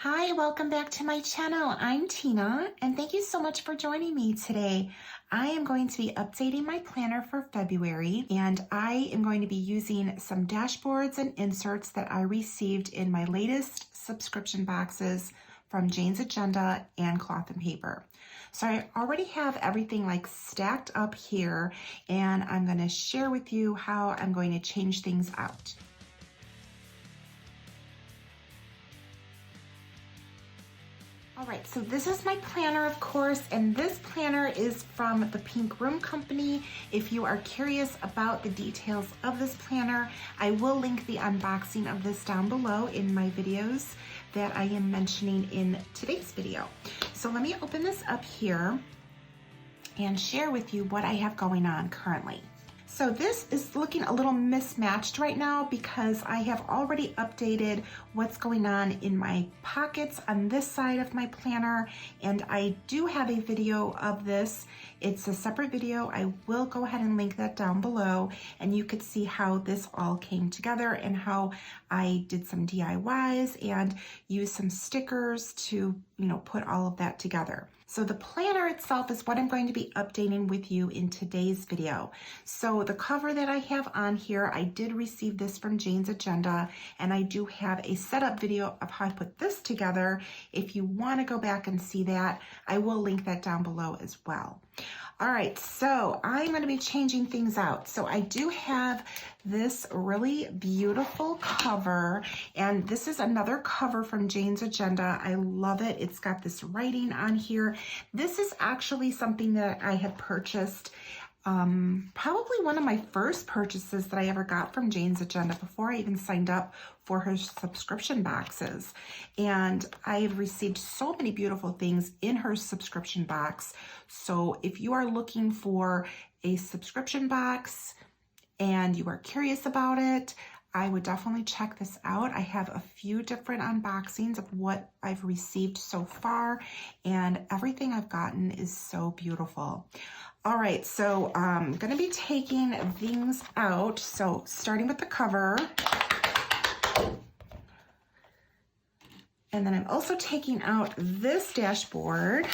Hi, welcome back to my channel. I'm Tina, and thank you so much for joining me today. I am going to be updating my planner for February, and I am going to be using some dashboards and inserts that I received in my latest subscription boxes from Jane's Agenda and Cloth and Paper. So I already have everything like stacked up here, and I'm going to share with you how I'm going to change things out. All right, so this is my planner, of course, and this planner is from the Pink Room Company. If you are curious about the details of this planner, I will link the unboxing of this down below in my videos that I am mentioning in today's video. So let me open this up here and share with you what I have going on currently. So this is looking a little mismatched right now because I have already updated what's going on in my pockets on this side of my planner, and I do have a video of this. It's a separate video. I will go ahead and link that down below, and you could see how this all came together and how I did some DIYs and used some stickers to, put all of that together. So the planner itself is what I'm going to be updating with you in today's video. So the cover that I have on here, I did receive this from Jane's Agenda, and I do have a setup video of how I put this together. If you want to go back and see that, I will link that down below as well. All right, so I'm going to be changing things out. So I do have this really beautiful cover, and this is another cover from Jane's Agenda. I love it. It's got this writing on here. This is actually something that I had purchased, probably one of my first purchases that I ever got from Jane's Agenda before I even signed up for her subscription boxes. And I have received so many beautiful things in her subscription box. So if you are looking for a subscription box and you are curious about it, I would definitely check this out. I have a few different unboxings of what I've received so far, and everything I've gotten is so beautiful. All right, so I'm gonna be taking things out. So starting with the cover. And then I'm also taking out this dashboard.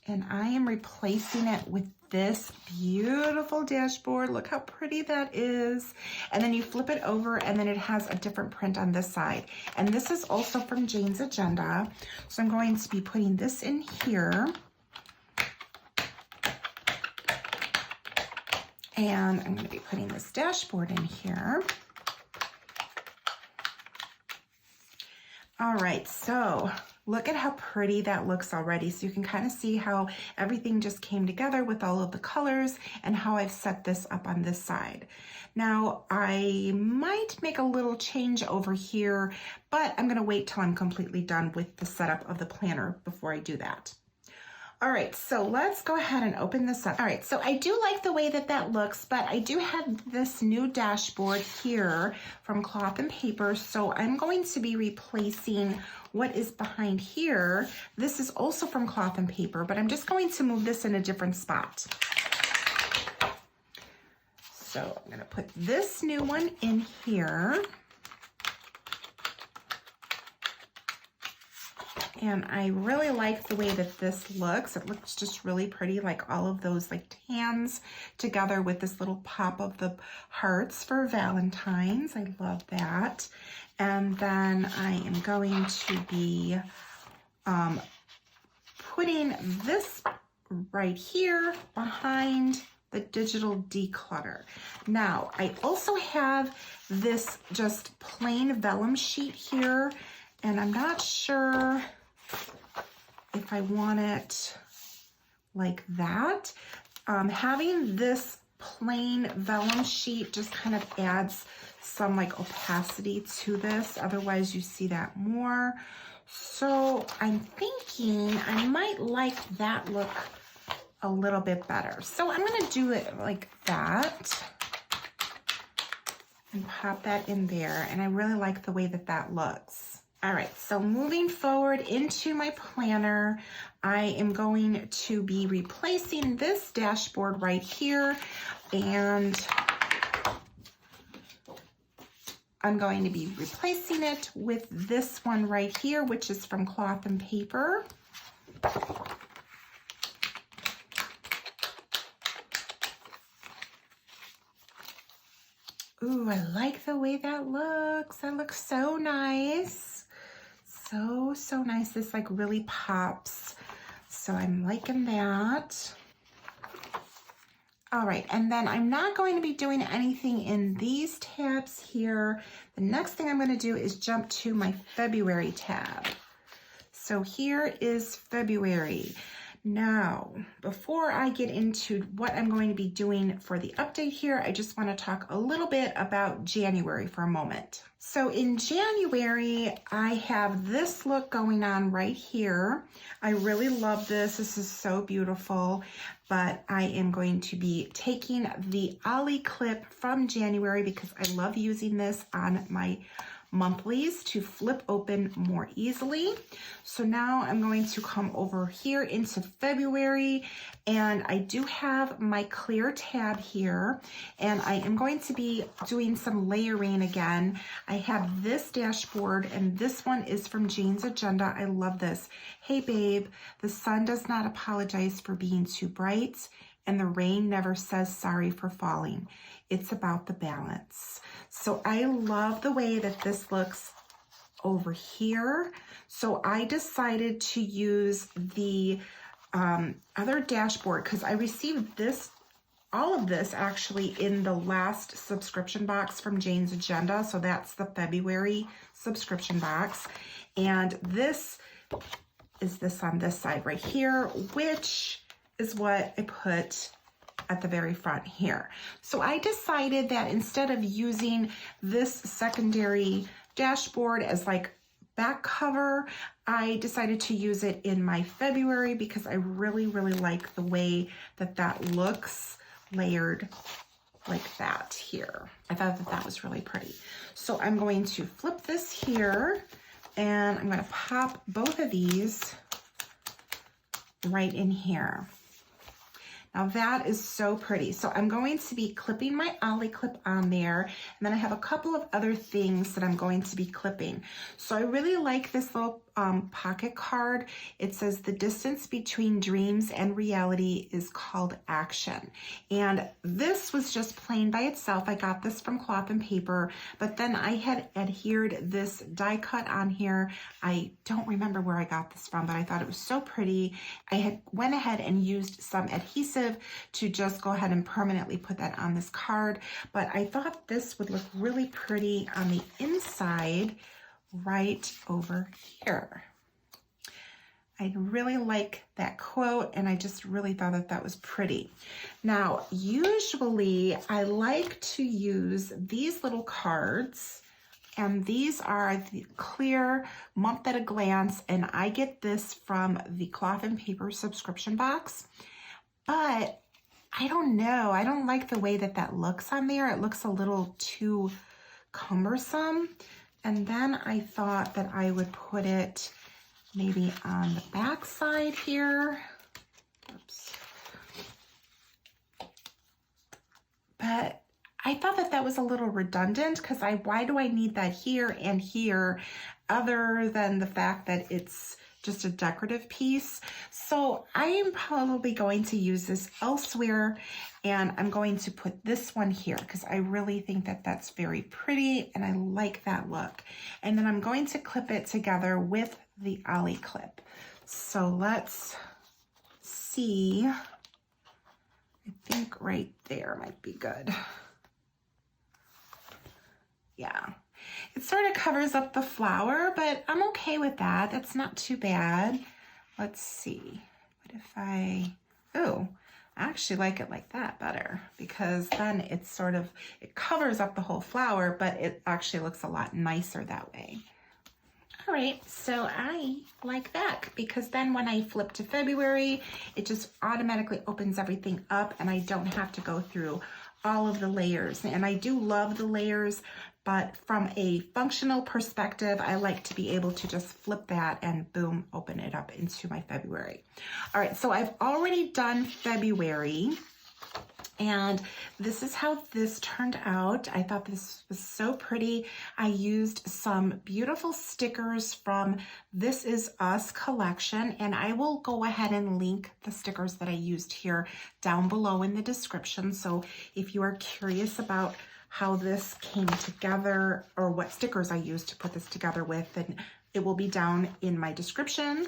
And I am replacing it with this beautiful dashboard. Look how pretty that is. And then you flip it over and then it has a different print on this side. And this is also from Jane's Agenda. So I'm going to be putting this in here. And I'm going to be putting this dashboard in here. All right, so look at how pretty that looks already. So you can kind of see how everything just came together with all of the colors and how I've set this up on this side. Now, I might make a little change over here, but I'm going to wait till I'm completely done with the setup of the planner before I do that. All right, so let's go ahead and open this up. All right, so I do like the way that that looks, but I do have this new dashboard here from Cloth and Paper, so I'm going to be replacing what is behind here. This is also from Cloth and Paper, but I'm just going to move this in a different spot. So I'm gonna put this new one in here. And I really like the way that this looks. It looks just really pretty, like all of those like tans together with this little pop of the hearts for Valentine's. I love that. And then I am going to be putting this right here behind the digital declutter. Now, I also have this just plain vellum sheet here, and I'm not sure if I want it like that. Having this plain vellum sheet just kind of adds some like opacity to this. Otherwise you see that more. So I'm thinking I might like that look a little bit better. So I'm gonna do it like that and pop that in there. And I really like the way that that looks. All right, so moving forward into my planner, I am going to be replacing this dashboard right here, and I'm going to be replacing it with this one right here, which is from Cloth and Paper. Ooh, I like the way that looks. That looks so nice. So nice. This like really pops. So I'm liking that. All right, and then I'm not going to be doing anything in these tabs here. The next thing I'm going to do is jump to my February tab. So here is February. Now, before I get into what I'm going to be doing for the update here, I just want to talk a little bit about January for a moment. So in January, I have this look going on right here. I really love this. This is so beautiful, but I am going to be taking the Ollie clip from January because I love using this on my monthlies to flip open more easily. So now I'm going to come over here into February, and I do have my clear tab here, and I am going to be doing some layering again. I have this dashboard, and this one is from Jane's Agenda. I love this. Hey babe, the sun does not apologize for being too bright, and the rain never says sorry for falling. It's about the balance. So I love the way that this looks over here. So I decided to use the other dashboard because I received this, all of this actually in the last subscription box from Jane's Agenda. So that's the February subscription box. And this is this on this side right here, which is what I put at the very front here. So I decided that instead of using this secondary dashboard as like back cover, I decided to use it in my February because I really like the way that that looks layered like that here. I thought that that was really pretty. So I'm going to flip this here, and I'm going to pop both of these right in here. Now that is so pretty. So I'm going to be clipping my Ollie clip on there, and then I have a couple of other things that I'm going to be clipping. So I really like this little pocket card. It says the distance between dreams and reality is called action. And this was just plain by itself. I got this from Cloth and Paper, but then I had adhered this die cut on here. I don't remember where I got this from, but I thought it was so pretty. I had went ahead and used some adhesive to just go ahead and permanently put that on this card, but I thought this would look really pretty on the inside right over here. I really like that quote, and I just really thought that that was pretty. Now, usually I like to use these little cards, and these are the clear month at a glance, and I get this from the Cloth and Paper subscription box, but I don't know. I don't like the way that that looks on there. It looks a little too cumbersome. And then I thought that I would put it maybe on the back side here. Oops. But I thought that that was a little redundant because why do I need that here and here other than the fact that it's just a decorative piece? So I am probably going to use this elsewhere, and I'm going to put this one here because I really think that that's very pretty and I like that look. And then I'm going to clip it together with the Ollie clip. So let's see. I think right there might be good. Yeah. It sort of covers up the flower, but I'm okay with that. That's not too bad. Let's see. What if I actually like it like that better, because then it's sort of, it covers up the whole flower, but it actually looks a lot nicer that way. All right, so I like that because then when I flip to February, it just automatically opens everything up and I don't have to go through all of the layers. And I do love the layers, but from a functional perspective, I like to be able to just flip that and boom, open it up into my February. All right, so I've already done February. And this is how this turned out. I thought this was so pretty. I used some beautiful stickers from This Is Us collection, and I will go ahead and link the stickers that I used here down below in the description. So if you are curious about how this came together or what stickers I used to put this together with, then it will be down in my description.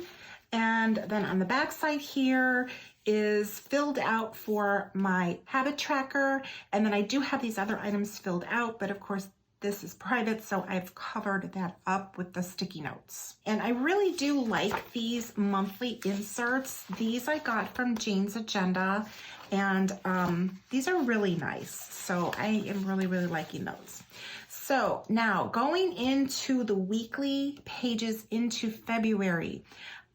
And then on the back side here is filled out for my habit tracker. And then I do have these other items filled out, but of course this is private, so I've covered that up with the sticky notes. And I really do like these monthly inserts. These I got from Jane's Agenda, and these are really nice. So I am really liking those. So now going into the weekly pages into February,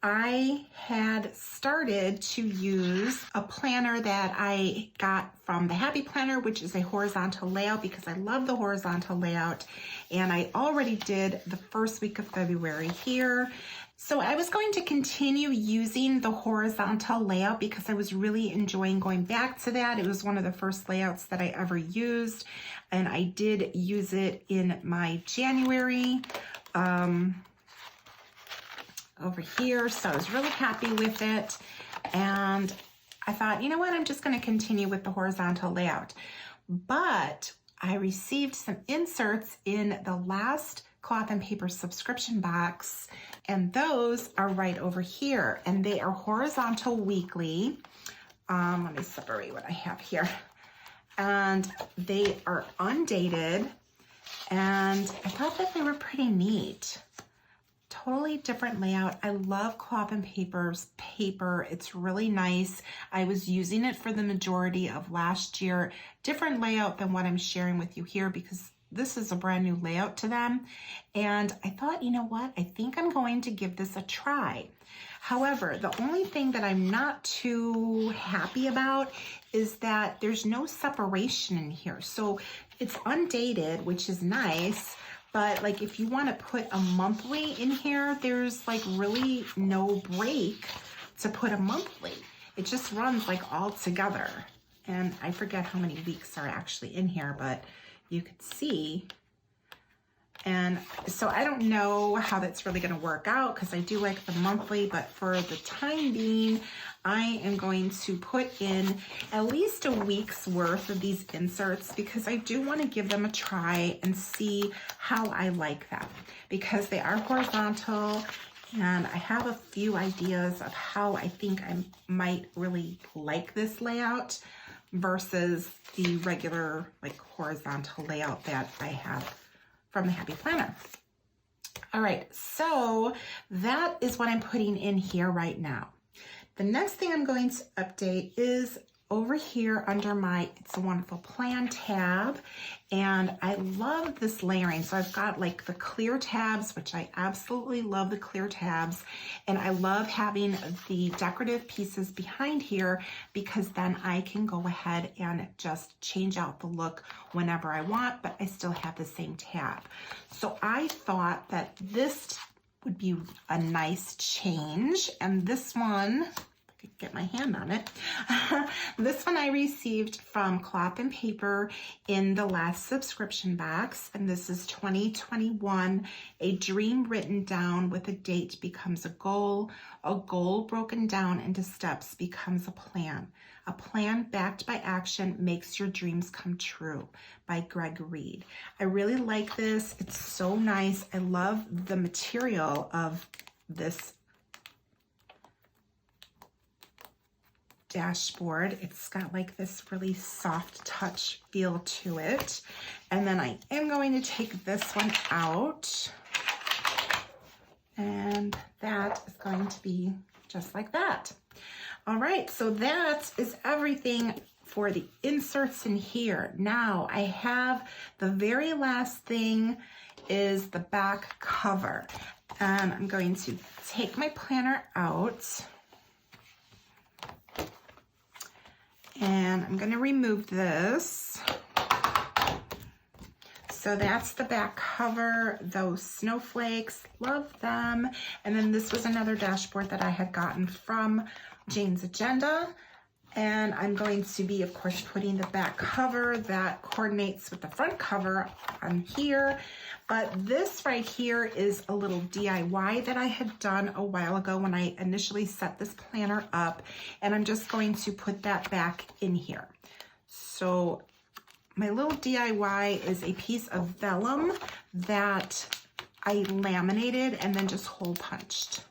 I had started to use a planner that I got from the Happy Planner, which is a horizontal layout, because I love the horizontal layout. And I already did the first week of February here. So I was going to continue using the horizontal layout because I was really enjoying going back to that. It was one of the first layouts that I ever used. And I did use it in my January over here, so I was really happy with it. And I thought, you know what, I'm just going to continue with the horizontal layout. But I received some inserts in the last cloth and paper subscription box, and those are right over here, and they are horizontal weekly. Let me separate what I have here. And they are undated, and I thought that they were pretty neat. Totally different layout. I love cloth and paper. It's really nice. I was using it for the majority of last year. Different layout than what I'm sharing with you here because this is a brand new layout to them. And I thought, you know what? I think I'm going to give this a try. However, the only thing that I'm not too happy about is that there's no separation in here. So it's undated, which is nice. But like if you want to put a monthly in here, there's like really no break to put a monthly. It just runs like all together. And I forget how many weeks are actually in here, but you could see. And so I don't know how that's really going to work out because I do like the monthly, but for the time being, I am going to put in at least a week's worth of these inserts because I do want to give them a try and see how I like them because they are horizontal and I have a few ideas of how I think I might really like this layout versus the regular like horizontal layout that I have from the Happy Planner. All right, so that is what I'm putting in here right now. The next thing I'm going to update is over here under my It's a Wonderful Plan tab, and I love this layering. So I've got like the clear tabs, which I absolutely love the clear tabs, and I love having the decorative pieces behind here because then I can go ahead and just change out the look whenever I want, but I still have the same tab. So I thought that this would be a nice change, and this one, get my hand on it. This one I received from Cloth and Paper in the last subscription box, and this is 2021. A dream written down with a date becomes a goal broken down into steps becomes a plan backed by action makes your dreams come true, by Greg Reed. I really like this. It's so nice. I love the material of this dashboard. It's got like this really soft touch feel to it. And then I am going to take this one out, and that is going to be just like that. All right, so that is everything for the inserts in here. Now I have the very last thing is the back cover, and I'm going to take my planner out. And I'm going to remove this. So that's the back cover, those snowflakes, love them. And then this was another dashboard that I had gotten from Jane's Agenda. And I'm going to be, of course, putting the back cover that coordinates with the front cover on here. But this right here is a little DIY that I had done a while ago when I initially set this planner up. And I'm just going to put that back in here. So my little DIY is a piece of vellum that I laminated and then just hole punched.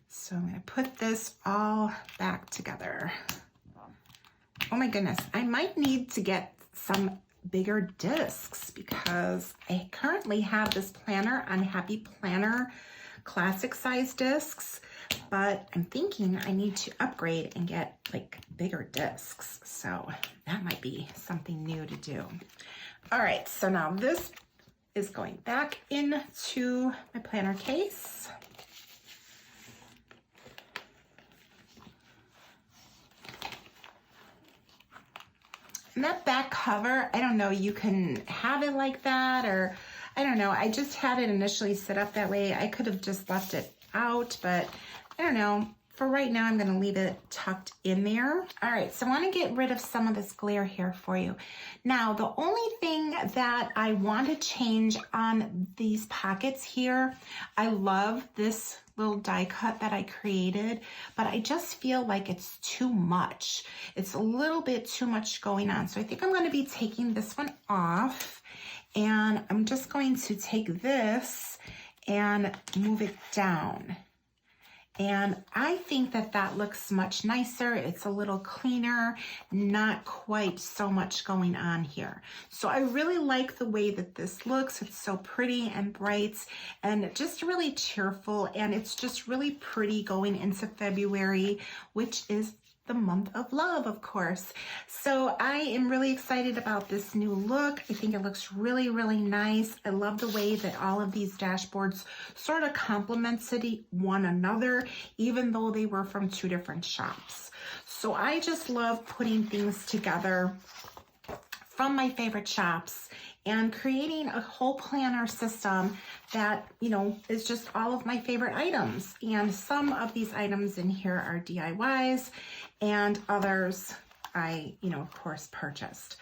So I'm going to put this all back together. Oh my goodness, I might need to get some bigger discs because I currently have this planner on Happy Planner classic size discs, but I'm thinking I need to upgrade and get like bigger discs. So that might be something new to do. All right, so now this is going back into my planner case. And that back cover, I don't know, you can have it like that, or I don't know. I just had it initially set up that way. I could have just left it out, but I don't know. For right now, I'm going to leave it tucked in there. All right, so I want to get rid of some of this glare here for you. Now, the only thing that I want to change on these pockets here, I love this little die cut that I created, but I just feel like it's too much. It's a little bit too much going on. So I think I'm going to be taking this one off, and I'm just going to take this and move it down. And I think that that looks much nicer. It's a little cleaner, not quite so much going on here. So I really like the way that this looks. It's so pretty and bright and just really cheerful. And it's just really pretty going into February, which is the month of love, of course. So I am really excited about this new look. I think it looks really, really nice. I love the way that all of these dashboards sort of complemented one another, even though they were from two different shops. So I just love putting things together from my favorite shops and creating a whole planner system that, you know, is just all of my favorite items. And some of these items in here are DIYs and others I, of course purchased.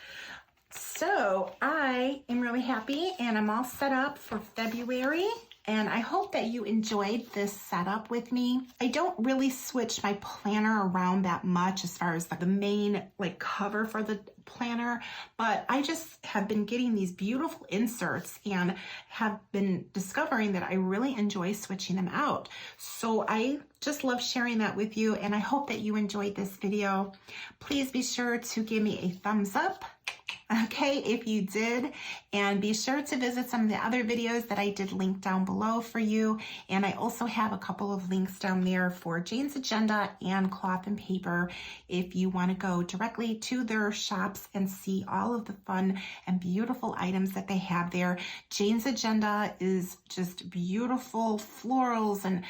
So I am really happy and I'm all set up for February. And I hope that you enjoyed this setup with me. I don't really switch my planner around that much as far as the main cover for the planner, but I just have been getting these beautiful inserts and have been discovering that I really enjoy switching them out. So I just love sharing that with you, and I hope that you enjoyed this video. Please be sure to give me a thumbs up, okay, if you did, and be sure to visit some of the other videos that I did link down below for you. And I also have a couple of links down there for Jane's Agenda and Cloth and Paper if you want to go directly to their shops and see all of the fun and beautiful items that they have there. Jane's Agenda is just beautiful florals and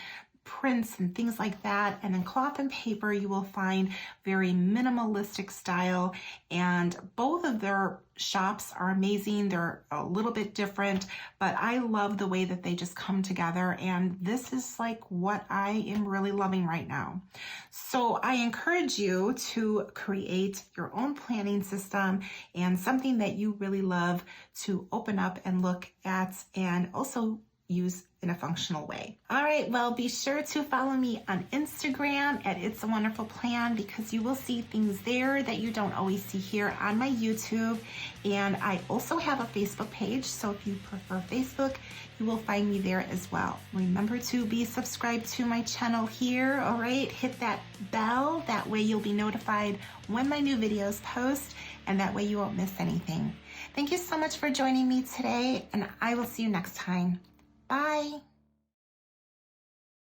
prints and things like that, and in Cloth and Paper you will find very minimalistic style, and both of their shops are amazing. They're a little bit different, but I love the way that they just come together, and this is like what I am really loving right now. So I encourage you to create your own planning system and something that you really love to open up and look at and also use in a functional way. All right, well, be sure to follow me on Instagram at It's a Wonderful Plan, because you will see things there that you don't always see here on my YouTube. And I also have a Facebook page, so if you prefer Facebook, you will find me there as well. Remember to be subscribed to my channel here, all right? Hit that bell, that way you'll be notified when my new videos post, and that way you won't miss anything. Thank you so much for joining me today, and I will see you next time. Bye.